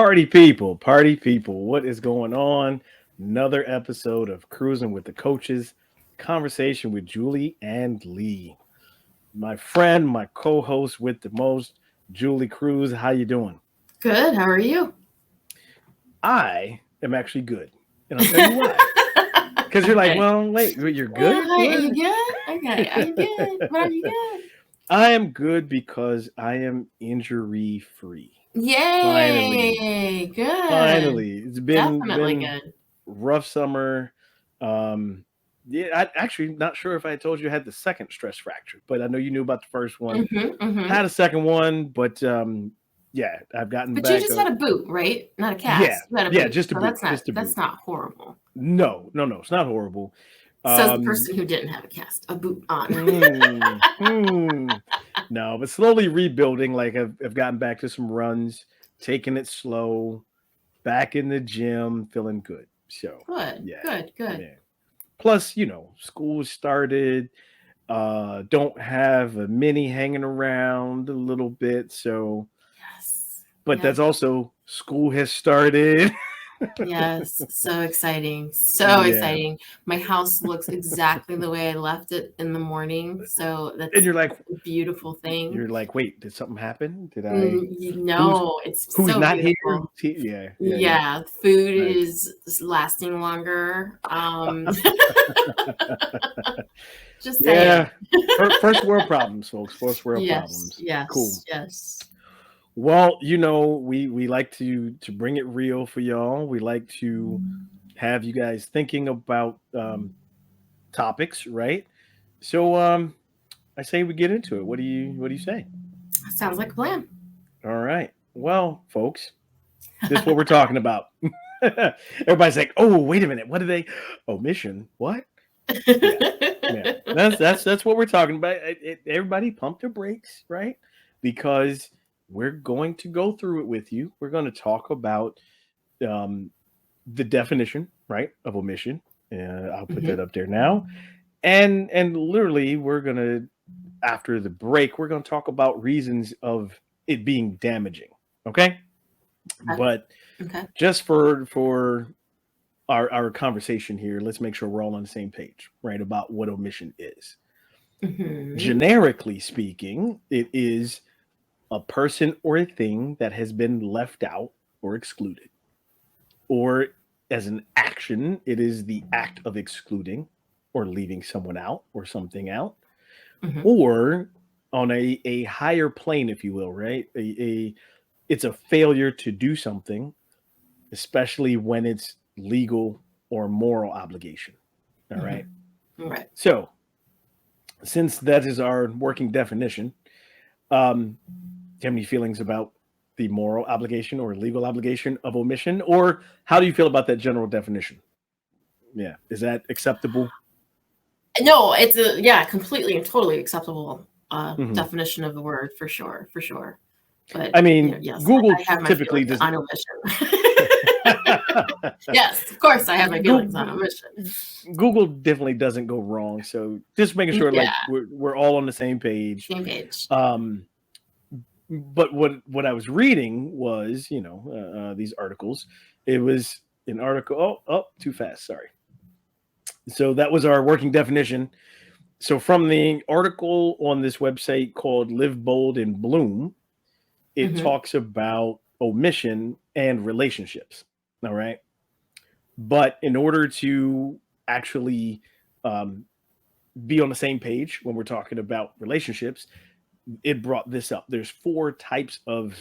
Party people, what is going on? Another episode of Cruising with the Coaches, conversation with Julie and Lee. My friend, my co-host with the most, Julie Cruz. How you doing? Good. How are you? I am actually good, and I'll tell you why. Because you're like, Okay. well, wait, you're good. Hi, are you good? Okay, I'm good. What are you good? I am good because I am injury free. Yay! Good. Finally, it's Definitely been good. rough summer. Um, yeah, I actually not sure if I told you I had the second stress fracture, but I know you knew about the first one. Mm-hmm. Had a second one, but yeah, I've gotten But you back. just had a boot, right? Not a Yeah, cast. You had a yeah, boot. just a So boot, that's not just a boot. that's not horrible. No, it's not horrible. Says the person who didn't have a boot on. No, but slowly rebuilding. Like I've gotten back to some runs, taking it slow, back in the gym, feeling good. So Good. yeah, Good. yeah. Plus, school started. Don't have a mini hanging around a little bit. So, Yes. but that's also school has started. Yes, so exciting. So Yeah. exciting. My house looks exactly the way I left it in the morning. So And that's you're like, a beautiful thing. wait, did something happen? Did I, who's, No, it's who's so not here? beautiful. Yeah. Yeah, food Nice. is lasting longer. Just saying. Yeah. First world problems, folks. First world Yes, problems. Cool. yes, yes. Well, we like to bring it real for y'all. We like to have you guys thinking about topics, right? So I say we get into it. What do you say? Sounds like a plan. All right. Well, folks, this is what we're talking about. Everybody's like, "Oh, wait a minute. What are they? Omission? What?" Yeah. That's what we're talking about. Everybody pump their brakes, right? Because we're going to go through it with you. We're going to talk about um, the definition, right, of omission. I'll put that Mhm. up there now. And literally, we're gonna after the break, we're gonna talk about reasons of it being damaging. Okay, Okay. but Okay. just for our conversation here, let's make sure we're all on the same page, right, about what omission is. Mhm. Generically speaking, it is a person or a thing that has been left out or excluded. Or as an action, it is the act of excluding or leaving someone out or something out. Mhm. Or on a higher plane, if you will, right? It's a failure to do something, especially when it's legal or moral obligation. All right. Mhm. Right. So since that is our working definition, do you have any feelings about the moral obligation or legal obligation of omission? Or how do you feel about that general definition? Yeah. Is that acceptable? No, it's completely and totally acceptable Hmm. definition of the word for sure, for sure. But I mean, yes, I Google have my typically feelings does. on omission. Yes, of course, I have my feelings on Google, omission. Google definitely doesn't go wrong. So just making sure Yeah, like we're all on the same page. same page. Um, but what I was reading was these articles. It was an article. Oh, too fast. Sorry. So that was our working definition. So from the article on this website called Live Bold and Bloom, it Hmm. talks about omission and relationships. All right. But in order to actually um, be on the same page when we're talking about relationships, it brought this up. There's four types of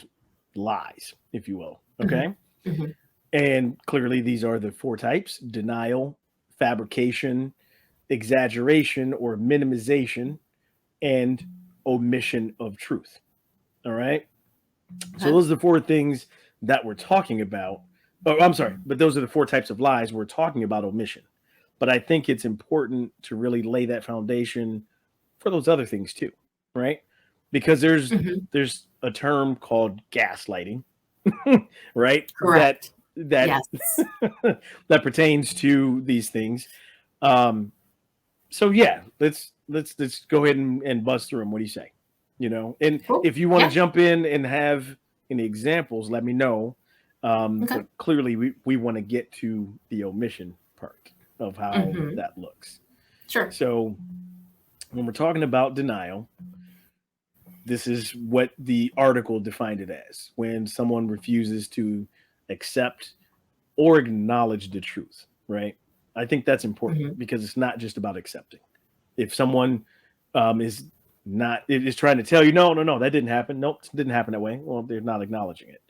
lies, if you will. Hmm. Okay. Hmm. And clearly, these are the four types: denial, fabrication, exaggeration or minimization, and omission of truth. All right. So Okay. those are the four things that we're talking about. Oh, I'm sorry, but those are the four types of lies we're talking about omission. But I think it's important to really lay that foundation for those other things too, right? Because Hmm. there's a term called gaslighting, right? That Correct. that Yes. that pertains to these things. Um, so yeah, let's go ahead and bust through them. What do you say? And Cool. if you want to Yeah. jump in and have any examples, let me know. Okay. But clearly we want to get to the omission part of how Hmm. that looks. Sure. So when we're talking about denial, this is what the article defined it as: when someone refuses to accept or acknowledge the truth, right? I think that's important Hmm. because it's not just about accepting. If someone is not is trying to tell you, no, no, no, that didn't happen. Nope, it didn't happen that way. Well, they're not acknowledging it.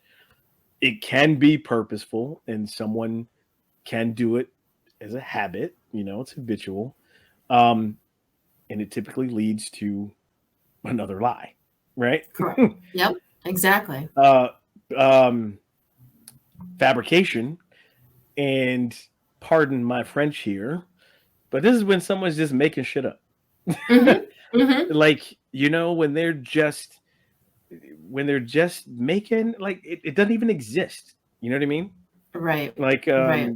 It can be purposeful, and someone can do it as a habit. It's habitual, um, and it typically leads to another lie, right? Correct. Yep. Exactly. uh, um, Fabrication, and pardon my French here, but this is when someone's just making shit up. Hmm. Hmm. Like, when they're just making, like, it doesn't even exist. You know what I mean? Right. Like, Right.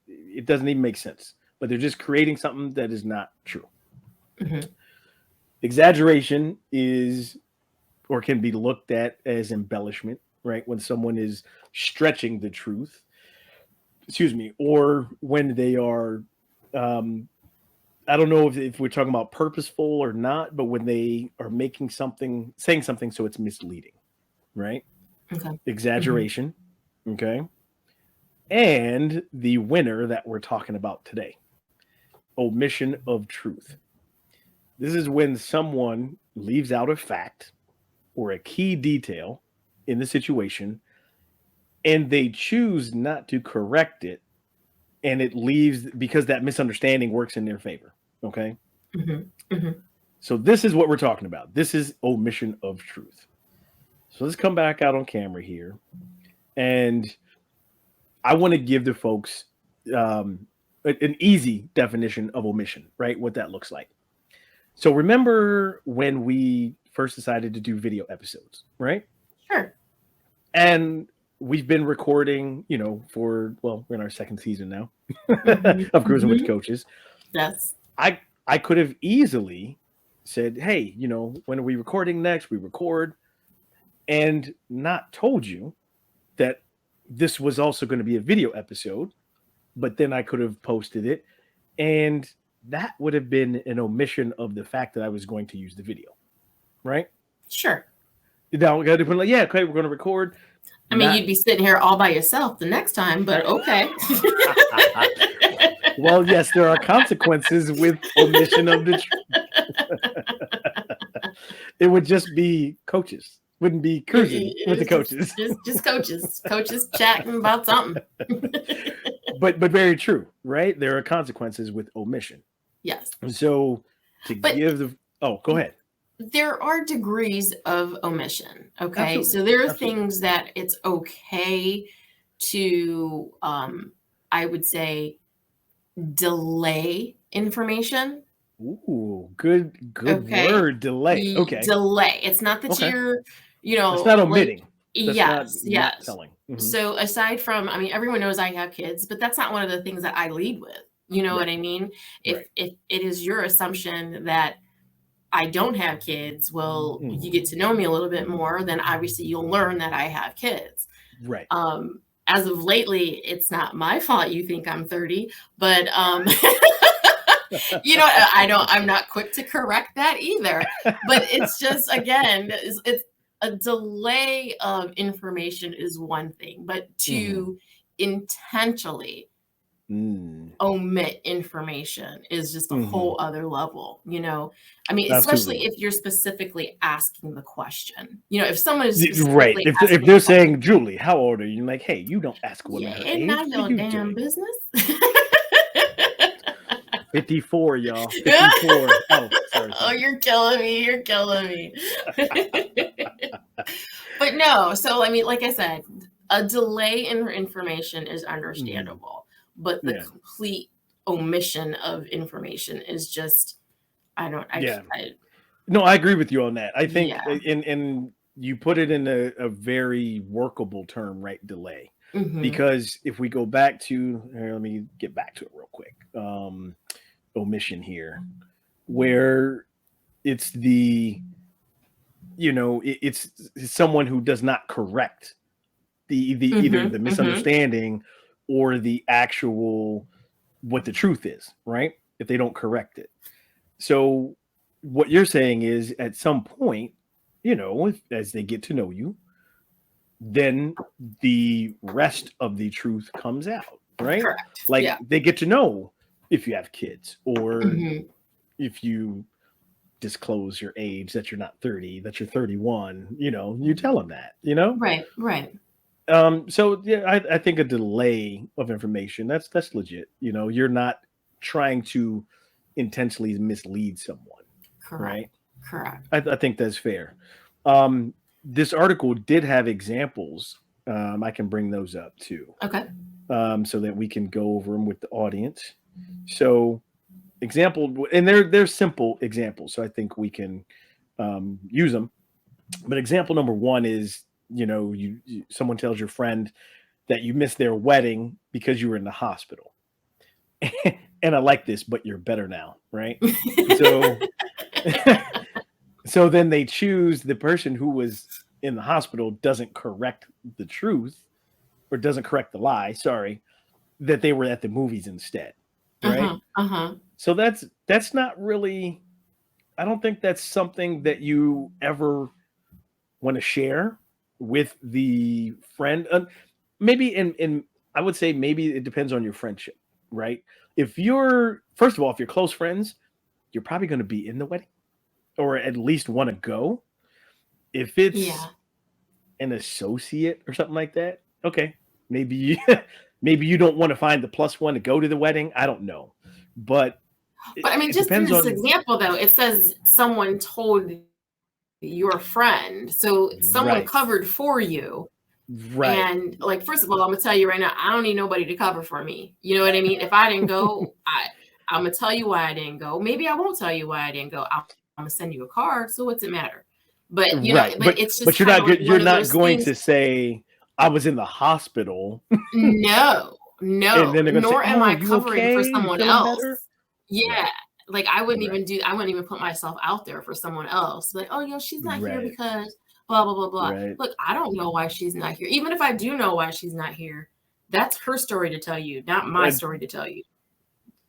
it doesn't even make sense. But they're just creating something that is not true. Hmm. Exaggeration is, or can be looked at as embellishment, right? When someone is stretching the truth, excuse me, or when they are, um, I don't know if we're talking about purposeful or not, but when they are making something, saying something so it's misleading, right? Okay. Hmm. Exaggeration, okay? And the winner that we're talking about today: omission of truth. This is when someone leaves out a fact or a key detail in the situation, and they choose not to correct it, and it leaves because that misunderstanding works in their favor. Okay. Hmm. Hmm. So this is what we're talking about. This is omission of truth. So let's come back out on camera here. And I want to give the folks an easy definition of omission, right? What that looks like. So remember when we first decided to do video episodes, right? Sure. And we've been recording, we're in our second season now Hmm. of Cruising with the Hmm. Coaches. Yes. I could have easily said, hey, when are we recording next? We record, and not told you that this was also going to be a video episode, but then I could have posted it, and that would have been an omission of the fact that I was going to use the video, right? Sure. Now we got to put like, yeah, okay, we're going to record. I mean, Not you'd be sitting here all by yourself the next time, but okay. well, yes, there are consequences with omission of the. It would just be coaches. Wouldn't be cruising with the It's coaches. just coaches chatting about something. But very true, right? There are consequences with omission. Yes, So to but give the go ahead. there are degrees of omission. Okay, Absolutely. so there are Absolutely. things that it's okay to, I would say, delay information. Ooh, good Okay. word. Delay. Okay. Delay. It's not that Okay. you're, That's not like, omitting. That's not yes, not yes. telling. Mhm. So aside from, I mean, everyone knows I have kids, but that's not one of the things that I lead with. You know what Right. I mean? If Right. if it is your assumption that I don't have kids, well, you Mhm. get to know me a little bit more, then obviously you'll learn that I have kids. Right. As of lately, it's not my fault you think I'm 30, but I'm not quick to correct that either. But it's just, again, it's a delay of information is one thing, but Mhm. to intentionally Mm. omit information is just a Mhm. whole other level. I mean, especially Absolutely. if you're specifically asking the question. If someone is Right. specifically If asking a they're question, saying, Julie, how old are you? You're like, hey, you don't ask a woman yeah, her ain't age. not What are your you damn doing? business. 54, y'all. 54. Oh, sorry, Oh, sorry. you're killing me. You're killing me. But no, so I mean, like I said, a delay in information is Mhm. understandable, but the Yeah. complete omission of information is just, I don't, Yeah. I No, I agree with you on that. I think, yeah. and you put it in a very workable term, right? Delay. Hmm. Because if we go back to, here, let me get back to it real quick. Omission here, where it's it's someone who does not correct the either the misunderstanding or the actual what the truth is, right? If they don't correct it. So what you're saying is at some point, as they get to know you, then the rest of the truth comes out, right? Correct. Like Yeah. they get to know if you have kids or Mhm. if you disclose your age that you're not 30, that you're 31, you tell them that, Right. Right. So yeah, I think a delay of information, that's legit. You're not trying to intentionally mislead someone, right? Correct. Correct. I think that's fair. This article did have examples. I can bring those up too, Okay. so that we can go over them with the audience. So, example, and they're simple examples, so I think we can use them. But example number one is, someone tells your friend that you missed their wedding because you were in the hospital. And I like this, but you're better now, right? So so then they choose the person who was in the hospital doesn't correct the truth or doesn't correct the lie, sorry, that they were at the movies instead, right? So that's not really, I don't think that's something that you ever want to share with the friend. Maybe in I would say maybe it depends on your friendship, right? If you're first of all, if you're close friends, you're probably going to be in the wedding or at least want to go. If it's Yeah. an associate or something like that, okay, maybe you, maybe you don't want to find the plus one to go to the wedding. I don't know, but I mean, it just in depends this on example, though, it says someone told your friend, so someone right, covered for you. right, And like, first of all, I'm gonna tell you right now, I don't need nobody to cover for me. You know what I mean? If I didn't go, I'm gonna tell you why I didn't go. Maybe I won't tell you why I didn't go. I'm gonna send you a card. So what's it matter? But right. but it's But just you're kind not of like you're one of not those going things. to say I was in the hospital, No, and then they're going to say, nor am "Oh, I you covering for okay? You someone feeling else. better?" Yeah. Right, Like I wouldn't right, even put myself out there for someone else. Like, oh, she's not here right, because blah, blah, blah, blah. right. Look, I don't know why she's not here. Even if I do know why she's not here, that's her story to tell you, not my Uh, story to tell you.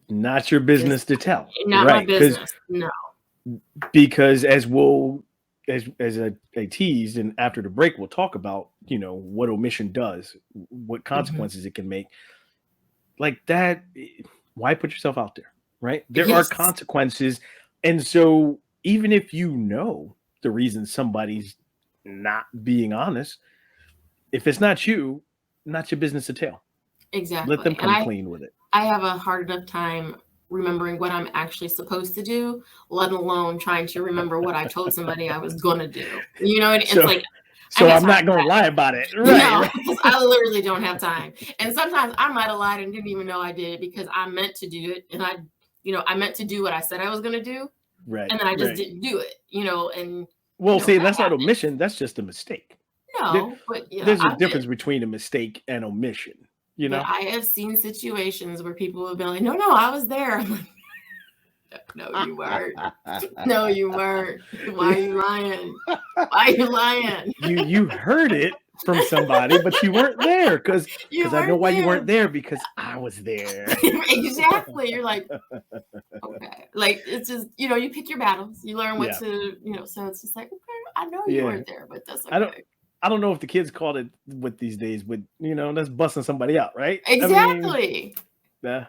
Not your Just business to tell, not my right? business. No. Because as I teased, and after the break, we'll talk about what omission does, what Mhm. consequences it can make. Like that, why put yourself out there, right? There are Yes, consequences, and so even if you know the reason somebody's not being honest, if it's not you, not your business to tell. Let them exactly. And come clean with it. I have a hard enough time remembering what I'm actually supposed to do, let alone trying to remember what I told somebody I was gonna do. It's So, like I so got I'm time not for gonna that. lie about it, right? No, Right, because I literally don't have time. And sometimes I might have lied and didn't even know I did it because I meant to do it. And I meant to do what I said I was going to do. right, And then I just right. didn't do it, and, Well, see, that that's not happened. omission. That's just a mistake. There, No, but, there's a I difference did. between a mistake and omission. You But know. I have seen situations where people have been like, no, I was there. I'm like, no, you weren't. No, you weren't. Why are you lying? Why are you lying? You heard it from somebody, but you weren't there because You I know weren't why you there. weren't there because I was there. Exactly. You're like, okay. Like it's just, you pick your battles. You learn what Yeah, to, so it's just like, okay, I know you yeah. weren't there, but that's I don't okay. I don't know if the kids called it with these days, but that's busting somebody out, right? I mean, Exactly. Yeah,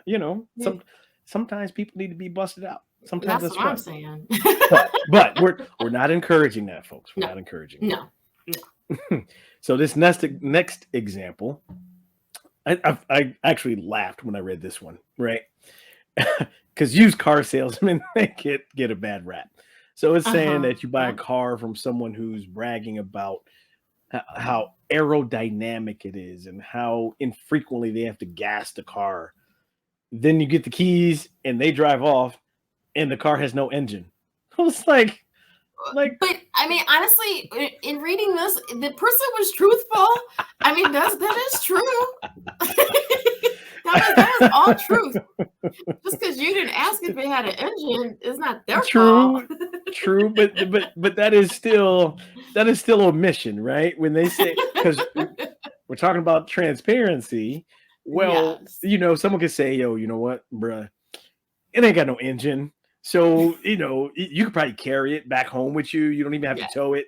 sometimes people need to be busted out. Sometimes that's that's what I'm fun. saying. But we're not encouraging that, folks. We're No, not encouraging no, no. that. So this next example, I actually laughed when I read this one, right? Because used car salesmen they get a bad rap. So it's saying Uh-huh. that you buy a car from someone who's bragging about how aerodynamic it is and how infrequently they have to gas the car. Then you get the keys and they drive off, and the car has no engine. I was like But I mean, honestly, in reading this, the person was truthful. I mean, that is true. That was all truth. Just because you didn't ask if it had an engine is not their fault. true, true, but that is still omission, right? When they say because we're talking about transparency. Well, Yes. someone could say, yo, you know what, bruh, it ain't got no engine. So, you could probably carry it back home with you. You don't even have to Yeah. tow it.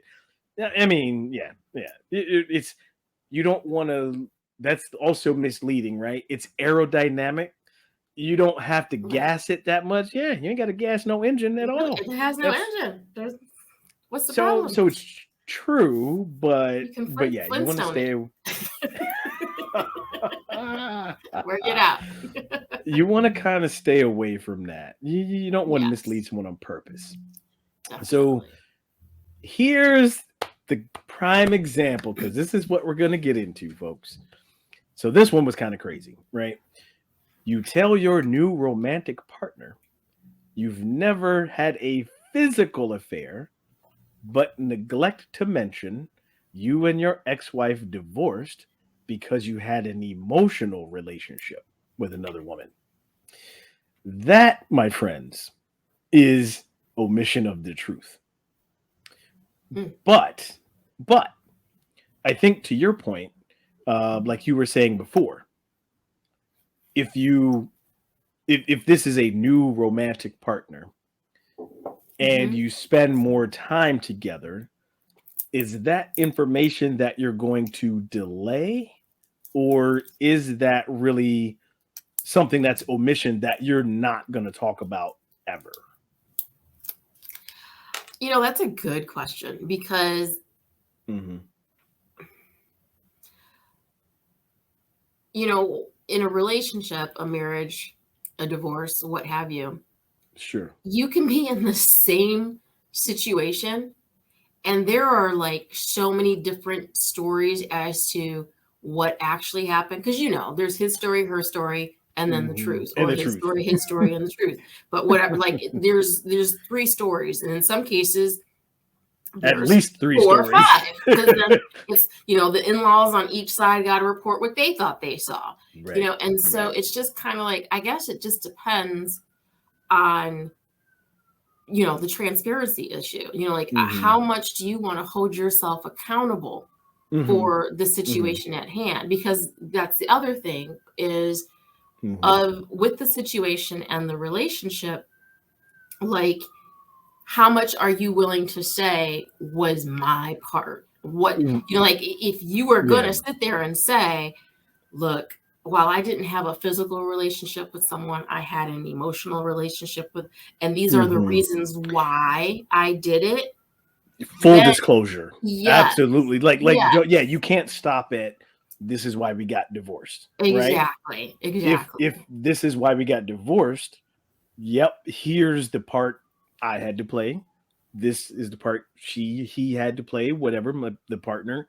Yeah, I mean, yeah, yeah. It's you don't want to. That's also misleading, right? It's aerodynamic. You don't have to Right. gas it that much. Yeah, you ain't got to gas no engine at all. It has no That's engine. What's the so problem? it's true, You can but yeah, you want to Flintstone stay. it. Work it out. You want to kind of stay away from that. You don't want to mislead Yes, someone on purpose. So definitely. here's the prime example, because this is what we're going to get into, folks. So this one was kind of crazy, right? You tell your new romantic partner you've never had a physical affair, but neglect to mention you and your ex-wife divorced because you had an emotional relationship with another woman. That, my friends, is omission of the truth. Mm. But I think, to your point, like you were saying before, if this is a new romantic partner and Mhm. you spend more time together, is that information that you're going to delay, or is that really something that's omission that you're not going to talk about ever? That's a good question because, Mm-hmm. in a relationship, a marriage, a divorce, what have you, Sure. you can be in the same situation and there are like so many different stories as to what actually happened. Because, there's his story, her story, and then the Mm-hmm. truth, And or the truth. his story, and the truth. But whatever, like there's three stories. And in some cases, At there's least three 4 or stories. 5, because then it's the in-laws on each side got to report what they thought they saw. Right. And so Right. it's just kind of like, I guess it just depends on the transparency issue. Like Mm-hmm. how much do you want to hold yourself accountable Mm-hmm. for the Mm-hmm. situation at hand? Because that's the other thing is, Mm-hmm. with the situation and the relationship, like, how much are you willing to say was my part? What, like, if you were going Yeah. to sit there and say, look, while I didn't have a physical relationship with someone, I had an emotional relationship with, and these are the Mm-hmm. reasons why I did it. Full Then, disclosure. yes, Absolutely. Like yeah, yeah, you can't stop it. This is why we got divorced, right? exactly, If this is why we got divorced, yep, here's the part I had to play. This is the part he had to play, whatever, the partner.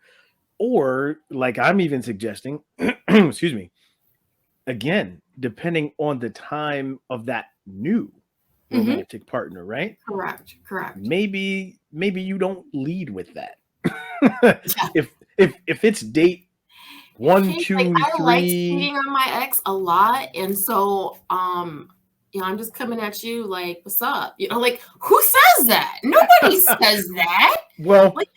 Or, like I'm even suggesting, excuse me, again, depending on the time of that new hmm romantic partner, right? correct. Maybe you don't lead with that. Yeah. If it's date one, Hey, like, two, I liked three, cheating on my ex a lot, and so, I'm just coming at you like, "What's up?" Like, who says that? Nobody says that. well, Like,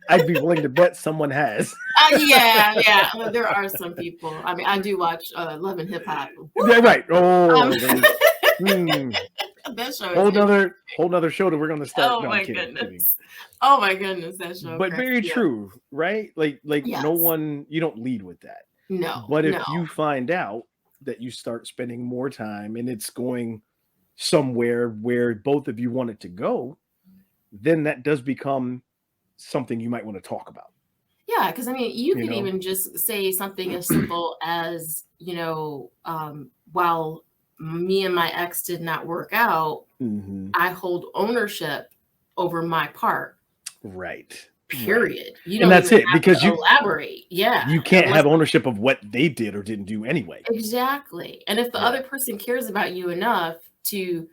I'd be willing to bet someone has. yeah. There are some people. I mean, I do watch Love and Hip Hop. Yeah, right. Um, Oh, hmm. that show is Whole nother show that we're gonna start. oh No, I'm my kidding. goodness. Oh my goodness, that show But cracks very me up. true, right? Like no Yes. one, you don't lead with that. No, But no. if you find out that you start spending more time and it's going somewhere where both of you want it to go, then that does become something you might want to talk about. Yeah, because I mean, you You could know? even just say something as simple as, while me and my ex did not work out, Hmm. I hold ownership over my part, Right. Right. period. You And don't that's even it, have because to elaborate. Yeah. you can't Unless have ownership of what they did or didn't do anyway. exactly. And if the Yeah. other person cares about you enough to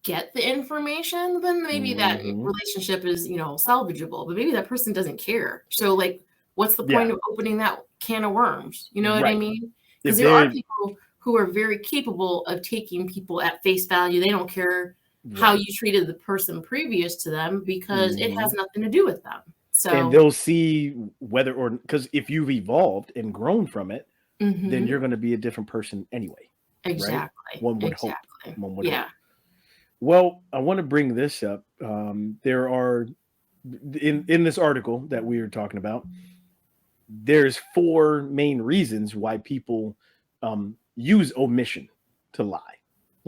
get the information, then maybe that Hmm. relationship is, salvageable. But maybe that person doesn't care. So, like, what's the point Yeah. of opening that can of worms? You know what I Right. mean? Because If there are they're people who are very capable of taking people at face value. They don't care how right. you treated the person previous to them because it has Hmm. nothing to do with them. And So they'll see whether or because if you've evolved and grown from it, then mhm, you're going to be a different person anyway, right? exactly, One would hope. exactly. One would hope. Yeah. Well, I want to bring this up. There are in this article that we were talking about, there's four main reasons why people use omission to lie.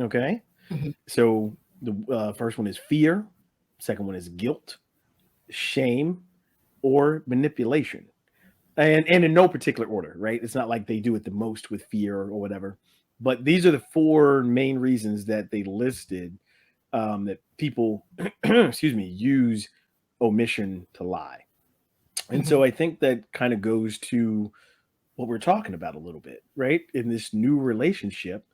Okay, Mhm, so the first one is fear, second one is guilt, shame, or manipulation. And in no particular order, right? It's not like they do it the most with fear or whatever. But these are the four main reasons that they listed that people, excuse me, use omission to lie. And mhm, so I think that kind of goes to what we're talking about a little bit, right? In this new relationship,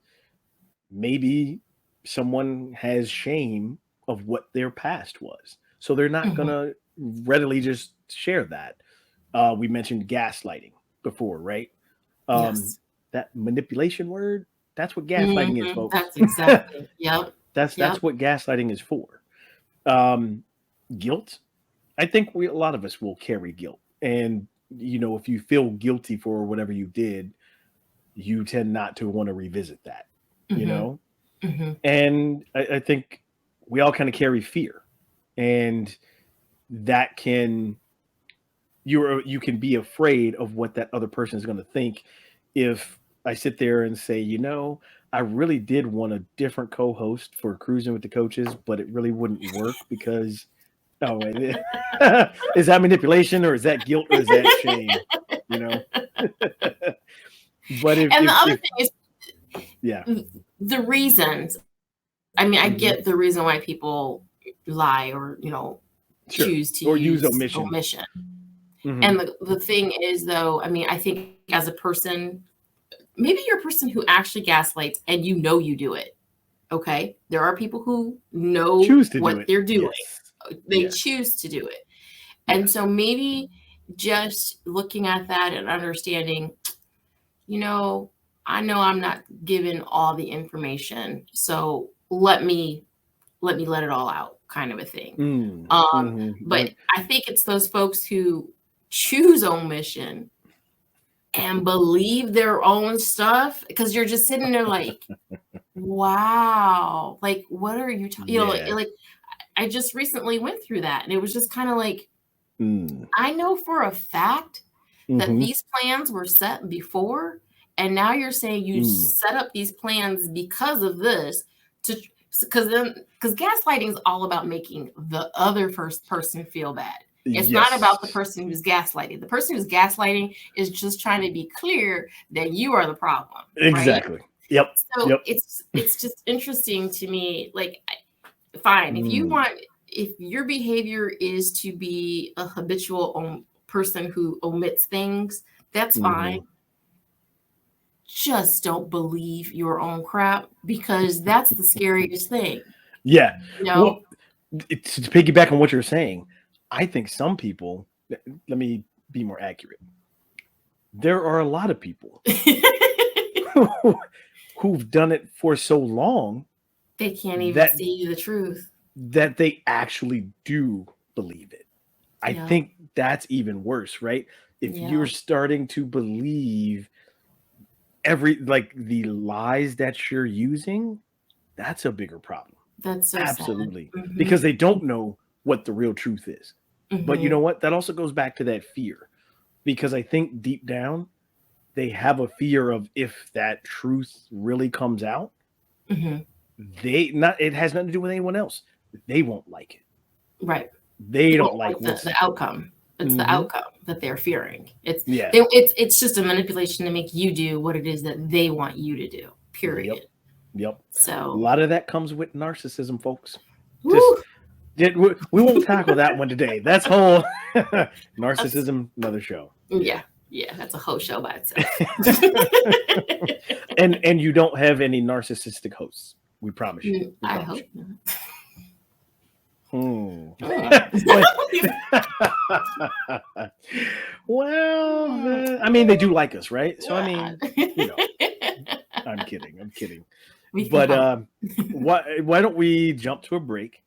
maybe someone has shame of what their past was. So they're not going mhm. to readily just share that. We mentioned gaslighting before, right? Um, Yes. that manipulation word, that's what gaslighting is, Mhm, folks. that's exactly. Yep, That's yep. what gaslighting is for. Um, guilt. I think a lot of us will carry guilt, and if you feel guilty for whatever you did, you tend not to want to revisit that. You Mhm, know, mhm, and I think we all kind of carry fear, and that can you can be afraid of what that other person is going to think if I sit there and say, I really did want a different co-host for Cruising with the Coaches, but it really wouldn't work because wait, is that manipulation or is that guilt or is that shame? You know, but and the other if thing is yeah, the reasons. I mean, I hmm get the reason why people lie or, sure, choose to or use use omission. omission. Hmm And the thing is, though, I mean, I think as a person, maybe you're a person who actually gaslights and you do it. Okay. There are people who know Choose to do what it. they're doing, Yes, they yes, choose to do it. And yes. so maybe just looking at that and understanding, you know, I know I'm not given all the information. So let it all out kind of a thing. Mm, Um, hmm but I think it's those folks who choose omission and believe their own stuff because you're just sitting there like, wow, like what are you talking? Yeah. Like I just recently went through that and it was just kind of like Mm, I know for a fact that hmm these plans were set before, and now you're saying you mm, set up these plans because of this to because gaslighting is all about making the other first person feel bad. It's not yes. about the person who's gaslighting. The person who's gaslighting is just trying to be clear that you are the problem, right? Exactly. Yep. So Yep. it's just interesting to me. Like, fine, Mm, if your behavior is to be a habitual person who omits things, that's fine. mhm. Just don't believe your own crap because that's the scariest thing. Yeah. You know? Well, to piggyback on what you're saying, I think some people, let me be more accurate. There are a lot of people who've done it for so long They can't even that see the truth. they actually do believe it. I Yeah. think that's even worse, right? If you're Yeah. starting to believe every like the lies that you're using, that's a bigger problem. That's so sad. Absolutely. Mhm. Because they don't know what the real truth is. But you Mhm. know what? That also goes back to that fear. Because I think deep down, they have a fear of if that truth really comes out, Mhm. they not it has nothing to do with anyone else. They won't like it. Right. They They don't won't like like what's the outcome. It's the hmm outcome that they're fearing. yeah. It's just a manipulation to make you do what it is that they want you to do. Yep. Period. Yep. A So, lot of that comes with narcissism, folks. Just woo, we won't tackle that one today. That's whole that's narcissism, another show. Yeah. yeah, yeah, that's a whole show by itself. And you don't have any narcissistic hosts. We promise you. We I promise you. hope not. Hmm. Mm. Well, I mean, they do like us, right? So I mean, you know, I'm kidding. I'm kidding. We can But hope. why don't we jump to a break?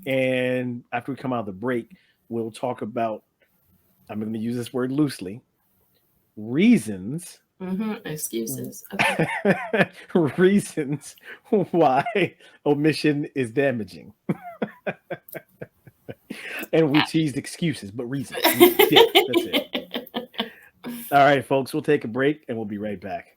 And after we come out of the break, we'll talk about I'm going to use this word loosely, reasons Excuses. Okay. reasons why omission is damaging. And we teased excuses, but reasons. Yeah, that's it. All right, folks, we'll take a break and we'll be right back.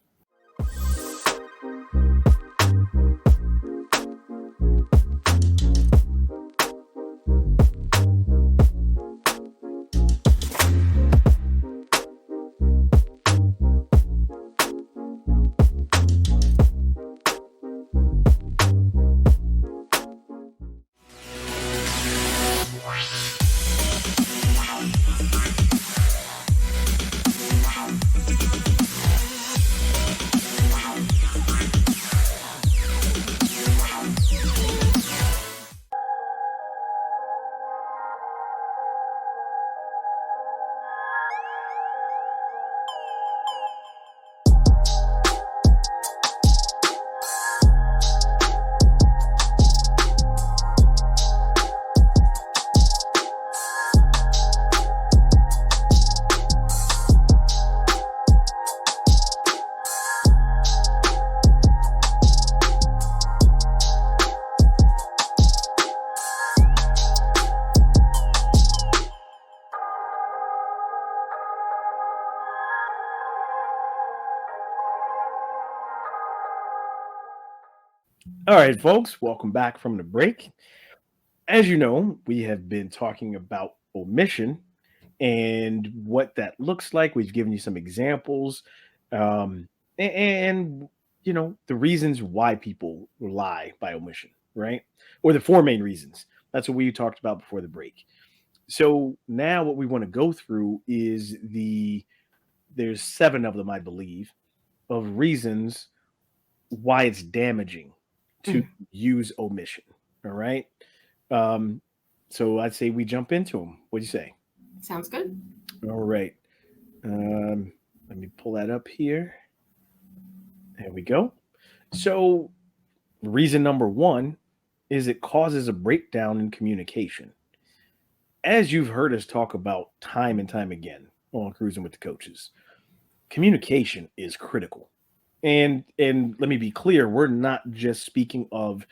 All right, folks, welcome back from the break. As you know, we have been talking about omission and what that looks like. We've given you some examples, and the reasons why people lie by omission, right? Or the four main reasons. That's what we talked about before the break. So now what we want to go through is there's seven of them, I believe, of reasons why it's damaging to use omission. All right. Um, so I'd say we jump into them. What do you say? Sounds good. All right. Let me pull that up here. There we go. So, reason number one is it causes a breakdown in communication. As you've heard us talk about time and time again on Cruising with the Coaches, communication is critical. And let me be clear, we're not just speaking of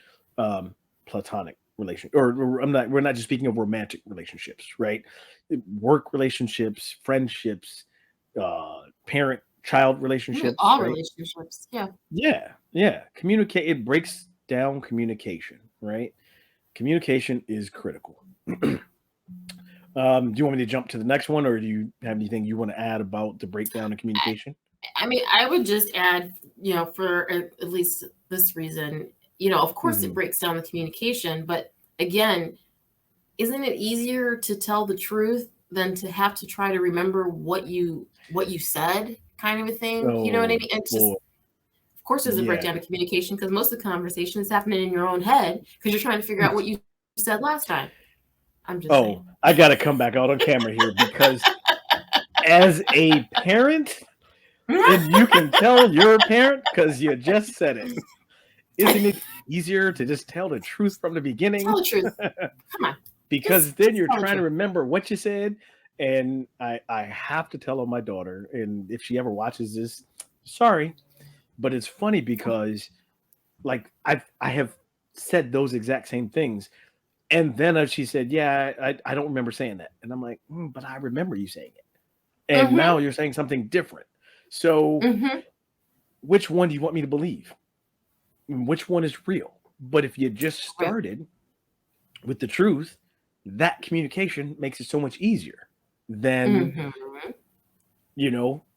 platonic relation, or we're not just speaking of romantic relationships, right? Work relationships, friendships, parent child relationships, All right? relationships. Yeah. Yeah. Communicate, it breaks down communication, right? Communication is critical. Do you want me to jump to the next one, or do you have anything you want to add about the breakdown of communication? I mean, I would just add, for at least this reason, of course it Mhm. breaks down the communication, but again, isn't it easier to tell the truth than to have to try to remember what you said, kind of a thing? You know what I Oh mean? It's just, boy, of course, there's a yeah. breakdown of communication because most of the conversation is happening in your own head because you're trying to figure out what you said last time. I'm just Oh, saying. I got to come back out on camera here because as a parent, and you can tell you're a parent because you just said it. Isn't it easier to just tell the truth from the beginning? Tell the truth. Come on. Because then you're tell the trying to truth. remember what you said. And I have to tell on my daughter. And if she ever watches this, sorry. But it's funny because like I have said those exact same things. And then she said, yeah, I don't remember saying that. And I'm like, but I remember you saying it. And now you're saying something different. So which one do you want me to believe? Which one is real? But if you just started with the truth, that communication makes it so much easier than,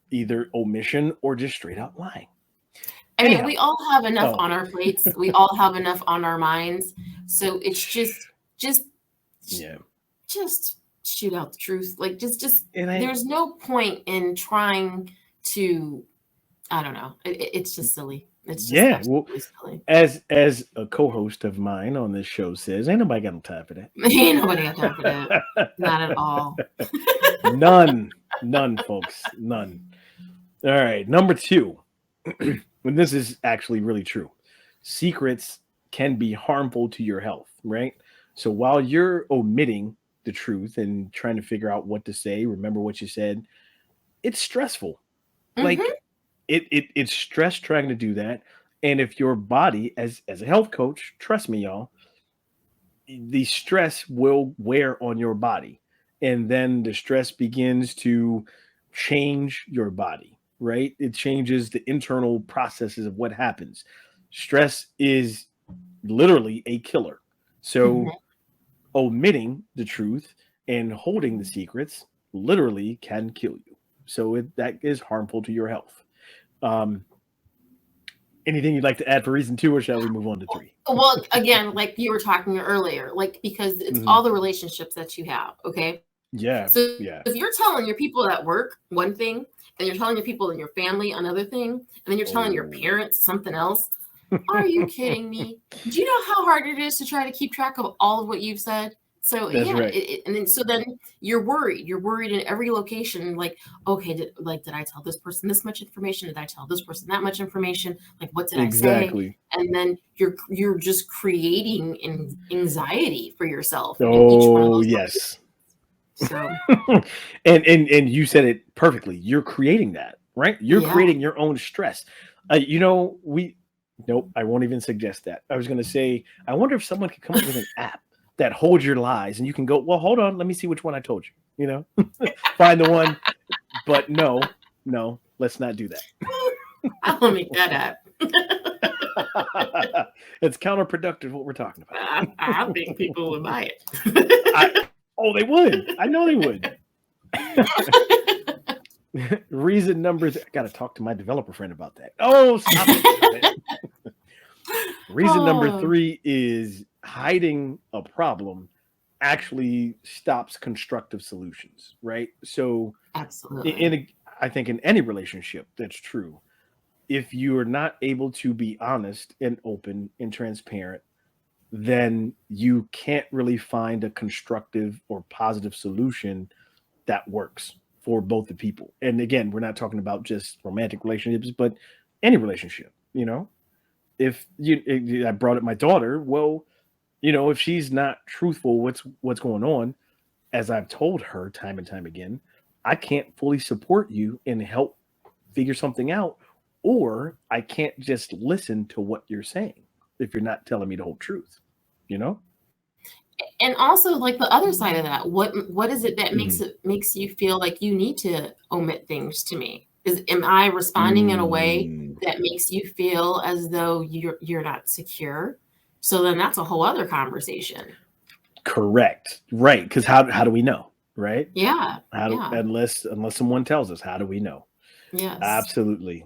either omission or just straight out lying. I mean, Anyhow. we all have enough on our plates. We all have enough on our minds. So it's just shoot out the truth. Like there's no point in trying to, I don't know. It's just silly. It's just absolutely silly. As a co-host of mine on this show says, ain't nobody got no time for that. Ain't nobody got time for that. Not at all. None, folks. None. All right. Number two. And this is actually really true. Secrets can be harmful to your health, right? So while you're omitting, the truth and trying to figure out what to say, remember what you said, it's stressful. Like Mm-hmm. it's stress trying to do that. And if your body, as a health coach, trust me, y'all, the stress will wear on your body. And then the stress begins to change your body, right? It changes the internal processes of what happens. Stress is literally a killer. So omitting the truth and holding the secrets literally can kill you. So that is harmful to your health. Um, Anything you'd like to add for reason 2, or shall we move on to 3? Well, again, like you were talking earlier, like because it's Mhm. all the relationships that you have. Okay. Yeah, So yeah. if you're telling your people at work one thing, and you're telling your people in your family another thing, and then you're telling your Oh. parents something else, are you kidding me? Do you know how hard it is to try to keep track of all of what you've said? So That's yeah, right. and then you're worried. You're worried in every location. Like, okay, did I tell this person this much information? Did I tell this person that much information? Like, what did I say? Exactly. And then you're just creating anxiety for yourself in each one of Oh, those locations. yes. So And you said it perfectly. You're creating that, right? You're yeah. creating your own stress. We nope, I won't even suggest that. I was going to say, I wonder if someone could come up with an app that holds your lies and you can go, well, hold on, let me see which one I told you, find the one. But no, let's not do that. I'll make that up. It's counterproductive what we're talking about. I think people would buy it. They would. I know they would. Reason numbers. I got to talk to my developer friend about that. Oh, stop it. Reason number 3 is hiding a problem actually stops constructive solutions, right? So, Absolutely. I think in any relationship, that's true. If you are not able to be honest and open and transparent, then you can't really find a constructive or positive solution that works for both the people. And again, we're not talking about just romantic relationships, but any relationship. If I brought up my daughter, well, if she's not truthful, what's going on, as I've told her time and time again, I can't fully support you and help figure something out, or I can't just listen to what you're saying if you're not telling me the whole truth, you know? And also, like the other side of that, what is it that Mhm. makes you feel like you need to omit things to me? Am I responding in a way Mm, that makes you feel as though you're not secure? So then that's a whole other conversation. correct. Right. Because how do we know? Right? Yeah. How do, Yeah. unless someone tells us, how do we know? Yes. Absolutely.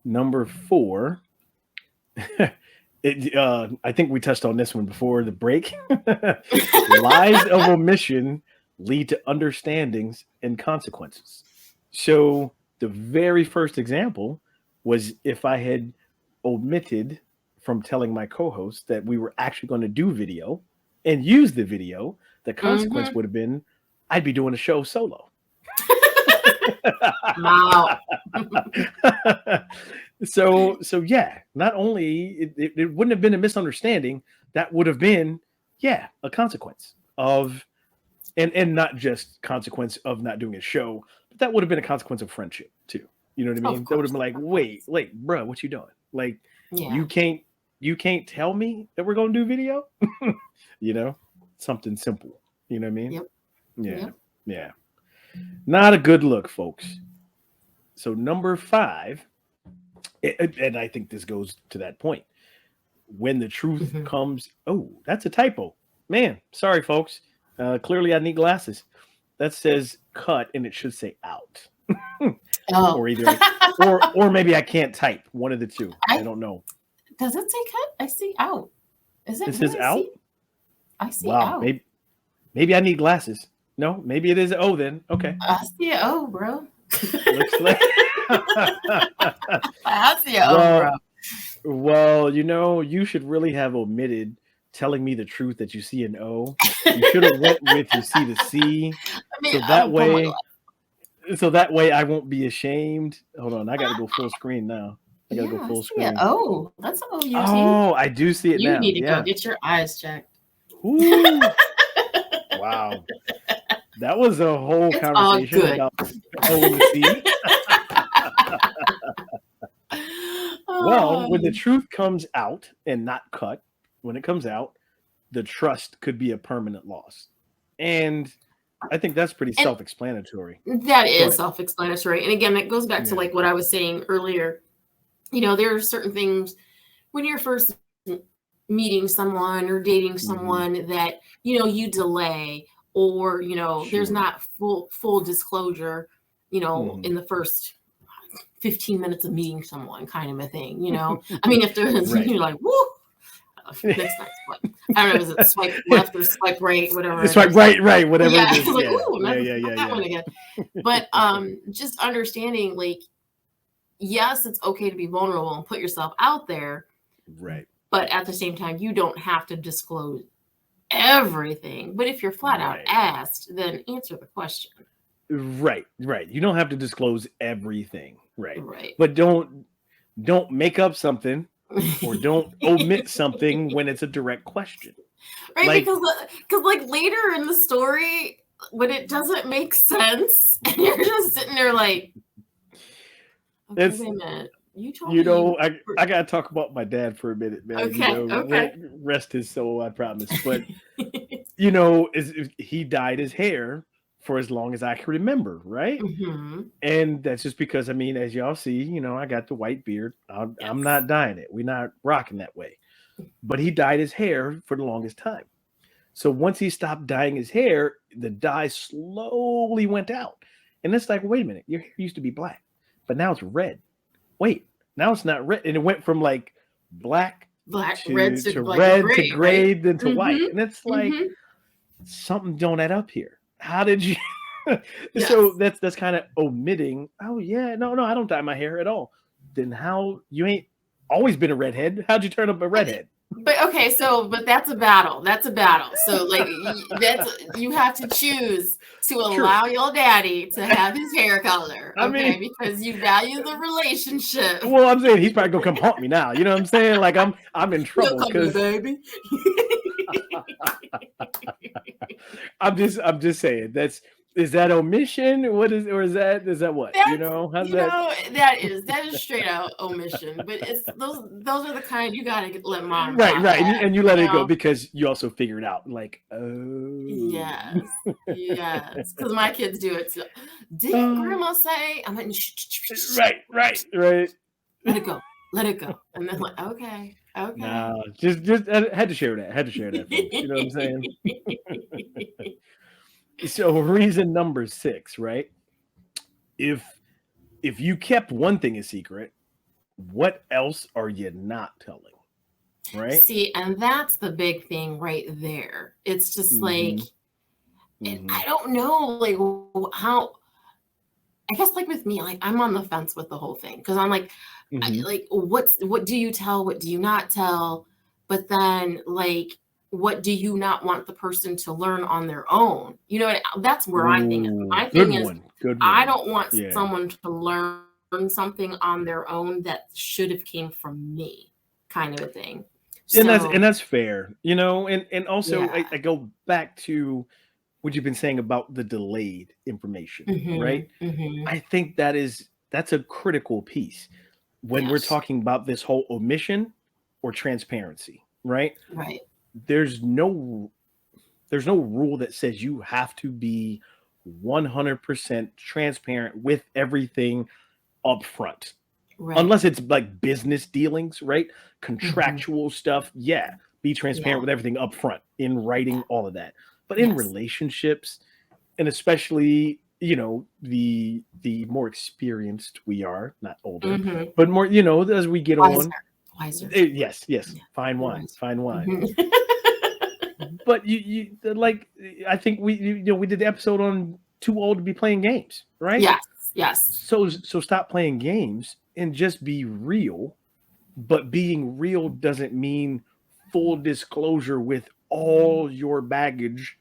Number 4. I think we touched on this one before the break. Lies of omission lead to understandings and consequences. So the very first example was if I had omitted from telling my co-host that we were actually going to do video and use the video, the consequence Mm-hmm. would have been I'd be doing a show solo. Wow. So yeah, not only it wouldn't have been a misunderstanding, that would have been a consequence of and not just consequence of not doing a show, but that would have been a consequence of friendship too. You know what I Of mean? That would have course. been like, Of wait, course. bro, what you doing? Like Yeah. you can't tell me that we're gonna do video? you know, Something simple. You know what I mean? Yep. Yeah. Yep. Yeah. Not a good look, folks. So number 5, and I think this goes to that point. When the truth Mm-hmm. comes, oh, that's a typo. Man, sorry, folks. Clearly, I need glasses. That says cut, and it should say out. Oh. Or either, or maybe I can't type. One of the two. I I don't know. Does it say cut? I see out. Is It it what says I out. see? I see Wow. out. Maybe I need glasses. No, maybe it is. Oh, then okay. I see it. Oh, bro. Looks like. I see it. Oh, bro. Well, you should really have omitted telling me the truth that you see an O. You should have went with you see the C. I mean, So I'm that gonna put my way I won't be ashamed. Hold on, I got to go full screen now. I got to go yeah, I full see it. screen. Oh, that's an OUT. Oh, I do see it You now. need to go Yeah. get your eyes checked. Ooh. Wow. That was a whole It's all conversation good. about O and the C. Well, when the truth comes out and not cut, when it comes out, the trust could be a permanent loss. And I think that's pretty And self-explanatory. that Go is ahead. self-explanatory. And again, that goes back to Yeah. like what I was saying earlier. You know, there are certain things when you're first meeting someone or dating Mhm. someone that, you know, you delay, or, you know, there's Sure. not full disclosure, you know, Mhm. in the first 15 minutes of meeting someone, kind of a thing, you know. I mean, if there's Right. you're like, woo, next what? I don't know, is it swipe left or swipe right, whatever it Swipe is. right, whatever Yeah, it it's is. like, Yeah. ooh, Yeah, not, yeah, not yeah, that yeah. one again. But just understanding, like, yes, it's okay to be vulnerable and put yourself out there, Right. but at the same time, you don't have to disclose everything. But if you're flat out Right. asked, then answer the question. Right. You don't have to disclose everything. Right. Right. But don't make up something or don't omit something when it's a direct question. Right, Like, because like later in the story, when it doesn't make sense, and you're just sitting there like, okay, it's wait a minute, you told you me know, I gotta talk about my dad for a minute, man. You okay, know, okay. rest his soul, I promise. But you know, he dyed his hair for as long as I can remember, right? hmm And that's just because, I mean, as y'all see, you know, I got the white beard. I'm Yes. not dyeing it. We're not rocking that way. But he dyed his hair for the longest time. So once he stopped dyeing his hair, the dye slowly went out. And it's like, wait a minute, your hair used to be black, but now it's red. Wait, now it's not red. And it went from like black Black, red to to like red to gray, right? gray, then to white. hmm And it's like hmm something don't add up here. How did you Yes. so that's kind of omitting, oh yeah, no, I don't dye my hair at all. Then how you ain't always been a redhead? How'd you turn up a redhead? But okay, but that's a battle. That's a battle. So like that's you have to choose to True. allow your daddy to have his hair color, I okay? mean, Because you value the relationship. well, I'm saying he's probably gonna come haunt me now. You know what I'm saying? Like I'm in He'll trouble come here, because baby. I'm just saying is that omission? What is or is that what? You That's know, how's that? that is straight out omission. But it's those are the kind you gotta let mom and Right, pop right. have, And you let you it go know? because you also figured out, like, oh. Yes, yes. Because my kids do it too. Didn't grandma say? I'm like, shh, shh, shh, shh, shh. Right. Let it go. Let it go. And then like, okay. No, just I had to share that. Folks. You know what I'm saying? So reason number 6, right? If you kept one thing a secret, what else are you not telling? Right? See, and that's the big thing right there. It's just like, Mm-hmm. I don't know, like how. I guess like with me, like I'm on the fence with the whole thing because I'm like, Mm-hmm. like what do you tell? What do you not tell? But then like, what do you not want the person to learn on their own? You know, that's where my thing is. My Good thing is, one. Good I one. don't want Yeah. someone to learn something on their own that should have came from me, kind of a thing. And So that's fair, you know, and also yeah. I go back to what you've been saying about the delayed information, right? I think that's a critical piece when we're Yes. talking about this whole omission or transparency, right? Right. There's no rule that says you have to be 100% transparent with everything up front. Right. Unless it's like business dealings, right? Contractual stuff, yeah. Be transparent with everything up front, in writing, all of that. But in relationships, and especially, you know, the more experienced we are, not older, but more, you know, as we get on. Wiser. Yes. Yeah. Fine wine. Mhm. But you like, I think we did the episode on too old to be playing games, right? Yes. So stop playing games and just be real. But being real doesn't mean full disclosure with all your baggage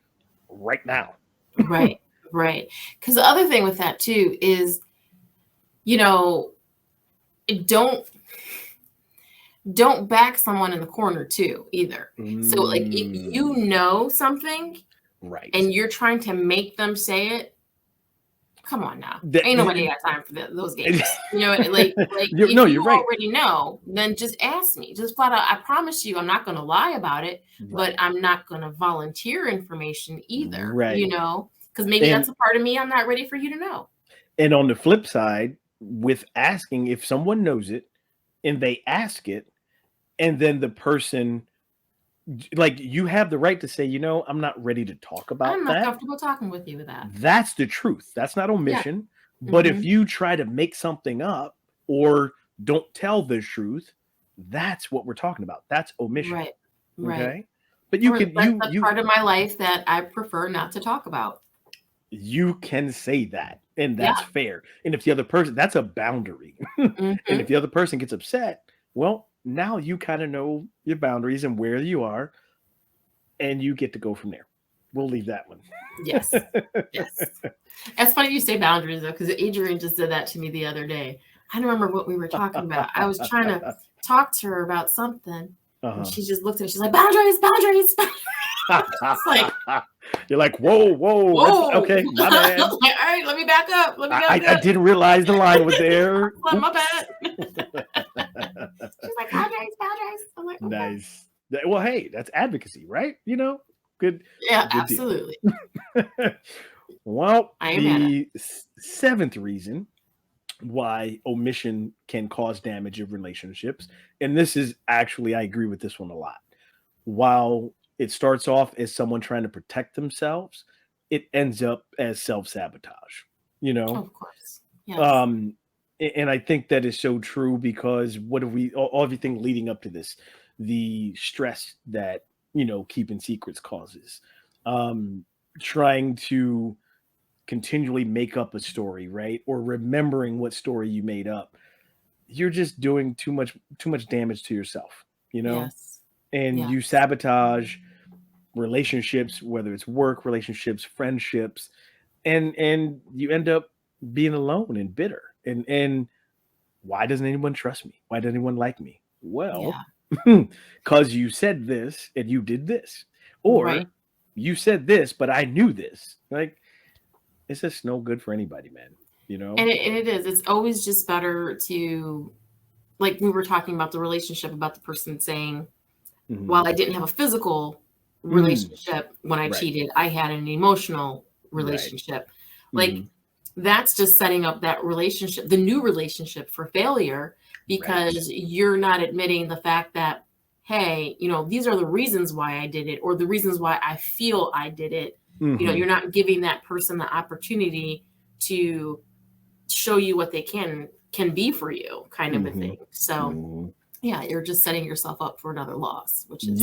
right now. Right. Because the other thing with that too is, you know, don't back someone in the corner too either. So like if you know something Right. and you're trying to make them say it. Come on now. Ain't nobody got time for those games. You know, like if you right. already know, then just ask me. Just flat out, I promise you, I'm not going to lie about it, but I'm not going to volunteer information either. Right. You know, because maybe that's a part of me I'm not ready for you to know. And on the flip side, with asking, if someone knows it and they ask it, and then the person, like, you have the right to say, you know, I'm not ready to talk about I'm not that. comfortable talking with you with that. That's the truth. That's not omission. Yeah. But if you try to make something up or don't tell the truth, that's what we're talking about. That's omission. Right. Okay. But you can that's part of my life that I prefer not to talk about. You can say that, and that's fair. And if the other person, that's a boundary. And if the other person gets upset, well, now you kind of know your boundaries and where you are, and you get to go from there. We'll leave that one. Yes. Yes. It's funny you say boundaries, though, because Adrian just did that to me the other day. I don't remember what we were talking about. I was trying to talk to her about something, and she just looked at me. She's like, boundaries, boundaries, boundaries. It's like, you're like, whoa. Okay, my bad. Like, all right, let me back up. I didn't realize the line was there. My bad. She's like, boundaries. I'm like, okay. Nice. Well, hey, that's advocacy, right? You know, good. Yeah, good absolutely. Well, the seventh reason why omission can cause damage of relationships, and this is actually, I agree with this one a lot. While it starts off as someone trying to protect themselves, it ends up as self-sabotage, you know? Of course. Yes. And I think that is so true, because what have we, all everything leading up to this, the stress that, you know, keeping secrets causes, trying to continually make up a story, right? Or remembering what story you made up. You're just doing too much damage to yourself, you know? Yes. And you sabotage relationships, whether it's work relationships, friendships, and you end up being alone and bitter. And why doesn't anyone trust me? Why doesn't anyone like me? Well, because you said this and you did this, or you said this, but I knew this. Like, it's just no good for anybody, man. You know, and it is. It's always just better to, like we were talking about the relationship, about the person saying, while I didn't have a physical relationship when I cheated, I had an emotional relationship. Like, that's just setting up that relationship, the new relationship, for failure, because you're not admitting the fact that, hey, you know, these are the reasons why I did it, or the reasons why I feel I did it. You know, you're not giving that person the opportunity to show you what they can be for you, kind of a thing. So yeah, you're just setting yourself up for another loss, which is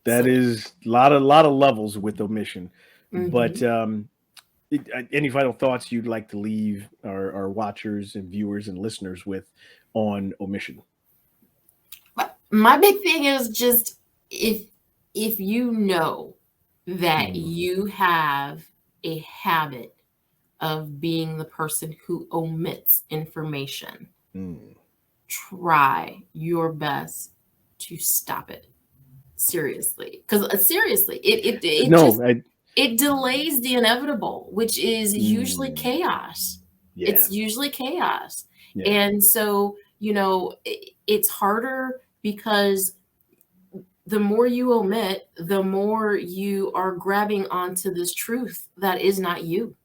that is a lot of levels with omission. But any final thoughts you'd like to leave our watchers and viewers and listeners with on omission? My big thing is just, if you know that you have a habit of being the person who omits information, try your best to stop it. Seriously, because seriously, it delays the inevitable, which is usually chaos. It's usually chaos. And so, you know, it's harder, because the more you omit, the more you are grabbing onto this truth that is not you.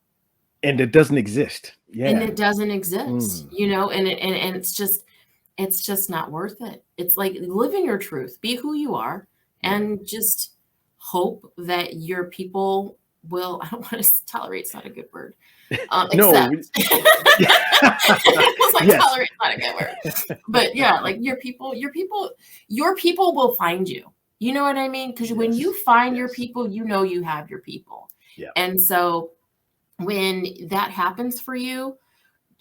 And it doesn't exist. And it doesn't exist, you know, and it's just not worth it. It's like, live in your truth, be who you are, and just hope that your people will, I don't want to, tolerate's not a good word. Accept. It's like, tolerate's not a good word. But yeah, like your people will find you. You know what I mean? Because when you find your people, you know you have your people. And so when that happens for you,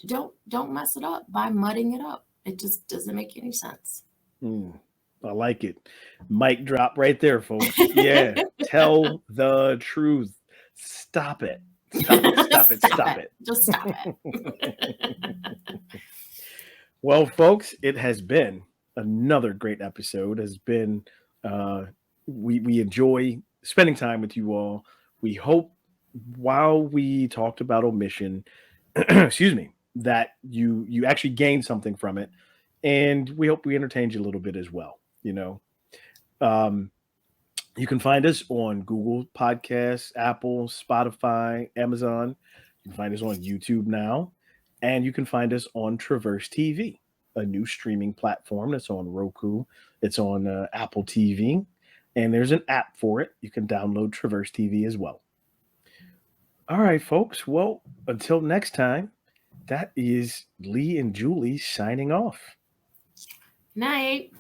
don't mess it up by mudding it up. It just doesn't make any sense. I like it. Mic drop right there, folks. Tell the truth. Stop it. Stop it. Just stop it. Well, folks, it has been another great episode. We enjoy spending time with you all. we hope while we talked about Omission, excuse me, that you actually gained something from it, and we hope we entertained you a little bit as well. Um, you can find us on Google Podcasts, Apple, Spotify, Amazon. You can find us on YouTube now, and you can find us on Traverse TV, a new streaming platform that's on Roku. It's on Apple TV, and there's an app for it. You can download Traverse TV as well. All right, folks. Well, until next time, that is Lee and Julie signing off. Night.